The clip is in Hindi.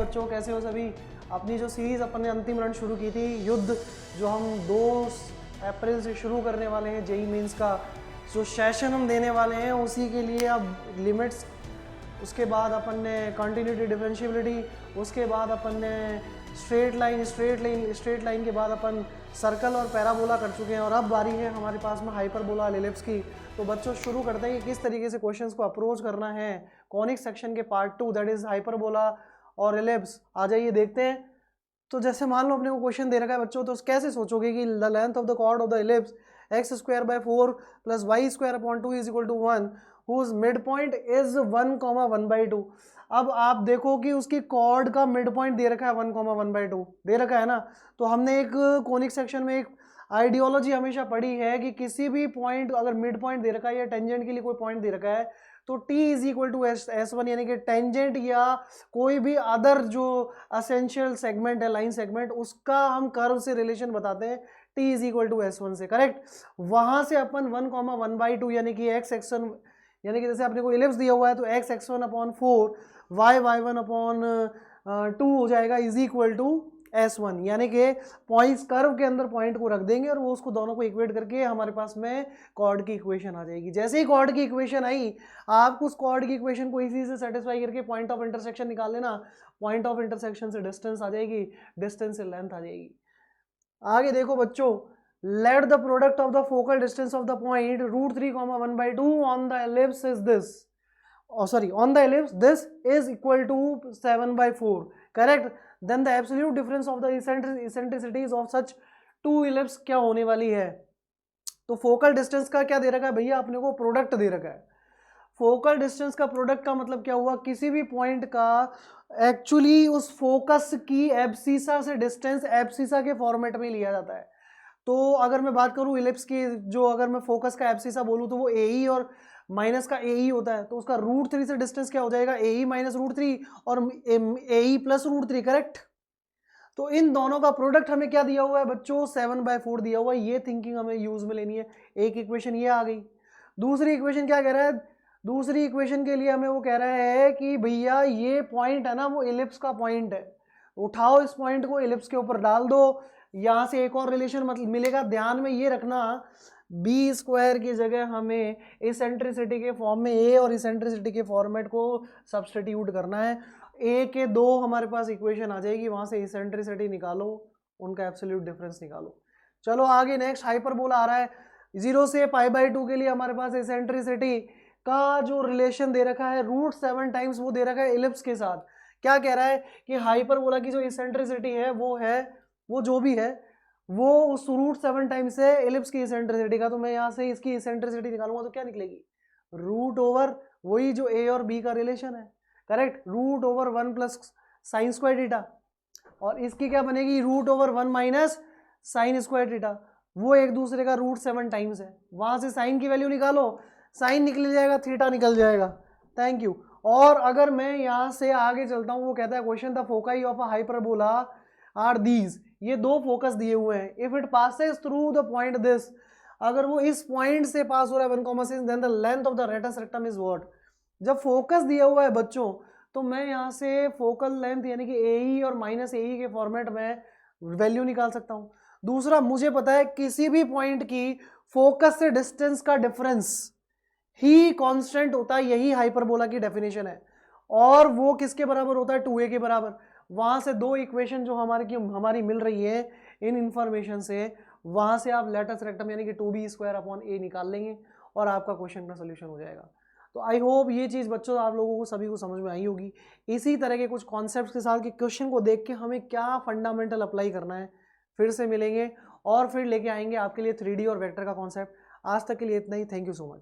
बच्चों, कैसे हो सभी? अपनी जो सीरीज़ अपन ने अंतिम रन शुरू की थी युद्ध, जो हम 2 अप्रैल से शुरू करने वाले हैं, जेई मेंस का जो सेशन हम देने वाले हैं, उसी के लिए अब लिमिट्स, उसके बाद अपन ने कंटिन्यूटी डिफरेंशियबिलिटी, उसके बाद अपन ने स्ट्रेट लाइन के बाद अपन सर्कल और पैराबोला कर चुके हैं, और अब बारी है हमारे पास में हाइपरबोला और एलिप्स की। तो बच्चों शुरू करते हैं कि किस तरीके से क्वेश्चंस को अप्रोच करना है कॉनिक सेक्शन के पार्ट 2, दैट इज हाइपरबोला और एलिप्स। आ जाइए देखते हैं। तो जैसे मान लो अपने को क्वेश्चन दे रखा है बच्चों, तो कैसे सोचोगे कि the length of the chord of the ellipse x²/4 + y²/2 = 1 whose midpoint is 1,1/2। अब आप देखो कि उसकी कॉर्ड का मिड पॉइंट दे रखा है 1,1/2 दे रखा है ना। तो हमने एक कोनिक सेक्शन में एक आइडियोलॉजी हमेशा पढ़ी है कि किसी भी पॉइंट अगर मिड पॉइंट दे रखा है या टेंजेंट के लिए कोई पॉइंट दे रखा है तो t = S1, यानी कि टेंजेंट या कोई भी अदर जो असेंशियल सेगमेंट है, लाइन सेगमेंट, उसका हम कर्व से रिलेशन बताते हैं t = S1 से, करेक्ट। वहां से अपन 1,1/2 यानी कि x(x1), यानी कि जैसे आपने को इलिप्स दिया हुआ है तो x(x1/4) y(y1/2) हो जाएगा = S1, यानी कि पॉइंट्स कर्व के अंदर पॉइंट को रख देंगे और वो उसको दोनों को इक्वेट करके हमारे पास में कॉर्ड की इक्वेशन आ जाएगी। जैसे ही कॉर्ड की इक्वेशन आई, आपको उस कॉर्ड की इक्वेशन को इसी से सेटिस्फाई करके पॉइंट ऑफ इंटरसेक्शन निकाल लेना। पॉइंट ऑफ इंटरसेक्शन से डिस्टेंस आ जाएगी, डिस्टेंस से लेंथ आ जाएगी। आगे देखो बच्चों, let the product of the focal distance of the point √3,1/2 on the ellipse is this. On the ellipse this is equal to 7/4, correct. Then the absolute difference of the eccentricities of such two ellipses क्या होने वाली है? तो फोकल डिस्टेंस का क्या दे रखा है भैया, अपने को प्रोडक्ट दे रखा है। फोकल डिस्टेंस का प्रोडक्ट का मतलब क्या हुआ, किसी भी पॉइंट का एक्चुअली उस फोकस की एब्सिसा से डिस्टेंस एब्सिसा के फॉर्मेट में लिया जाता है। तो अगर मैं बात करूं इलिप्स की, जो अगर मैं फोकस का एब्सिसा बोलूं तो वो AE और माइनस का AE होता है, तो उसका √3 से डिस्टेंस क्या हो जाएगा, AE - √3 और AE + √3, करेक्ट। तो इन दोनों का प्रोडक्ट हमें क्या दिया हुआ है बच्चों, 7/4 दिया हुआ है। ये थिंकिंग हमें यूज में लेनी है। एक इक्वेशन ये आ गई। दूसरी इक्वेशन क्या कह रहा है, दूसरी इक्वेशन के लिए हमें वो कह रहा है कि भैया ये पॉइंट है ना, वो इलिप्स का पॉइंट है, उठाओ इस पॉइंट को इलिप्स के ऊपर डाल दो। यहां से एक और रिलेशन मतलब मिलेगा, ध्यान में ये रखना, b² की जगह हमें इसेंट्रिसिटी के फॉर्म में a और इसेंट्रिसिटी के फॉर्मेट को सब्सटीट्यूट करना है। a के 2 हमारे पास इक्वेशन आ जाएगी, वहां से इसेंट्रिसिटी निकालो, उनका एब्सोल्यूट डिफरेंस निकालो। चलो आगे नेक्स्ट हाइपरबोला आ रहा है। 0 से π/2 के लिए हमारे पास इसेंट्रिसिटी का जो रिलेशन दे रखा है √7 टाइम्स वो दे रखा है इलिप्स के साथ। क्या कह रहा है कि हाइपरबोला की जो इसेंट्रिसिटी है वो जो भी है वो उस √7 टाइम्स है इलिप्स की इसेंट्रिसिटी का। तो मैं यहाँ से इसकी इसेंट्रिसिटी निकालूंगा तो क्या निकलेगी, √, वही जो a और b का रिलेशन है, करेक्ट, √1 + sin² θ, और इसकी क्या बनेगी, √1 - sin² θ। वो एक दूसरे का √7 टाइम्स है। वहां से साइन की वैल्यू निकालो, साइन निकल जाएगा, थीटा निकल जाएगा। Thank you. और अगर मैं यहां से आगे चलता हूं, वो कहता है question the foci of a hyperbola are these, ये 2 फोकस दिए हुए हैं। If it passes through the point this, अगर वो इस पॉइंट से पास हो रहा है 1,6, then the length of the latus rectum is what. जब फोकस दिया हुआ है बच्चों, तो मैं यहां से फोकल लेंथ यानी कि AE और -AE के फॉर्मेट में वैल्यू निकाल सकता हूं। दूसरा, मुझे पता है किसी भी पॉइंट की फोकस से डिस्टेंस का डिफरेंस ही कांस्टेंट होता है, यही हाइपरबोला की डेफिनेशन है। और वो किसके बराबर होता है, 2a के बराबर। वहां से 2 इक्वेशन जो हमारी मिल रही है इन इंफॉर्मेशन से, वहां से आप लेटस रेक्टम यानी कि 2b²/a निकाल लेंगे और आपका क्वेश्चन का सोल्यूशन हो जाएगा। तो आई होप ये चीज़ बच्चों आप लोगों को सभी को समझ में आई होगी। इसी तरह के कुछ कॉन्सेप्ट्स के साथ कि क्वेश्चन को देख के हमें क्या फंडामेंटल अप्लाई करना है, फिर से मिलेंगे और फिर लेके आएंगे आपके लिए 3D और वेक्टर का कॉन्सेप्ट। आज तक के लिए इतना ही। Thank you so much.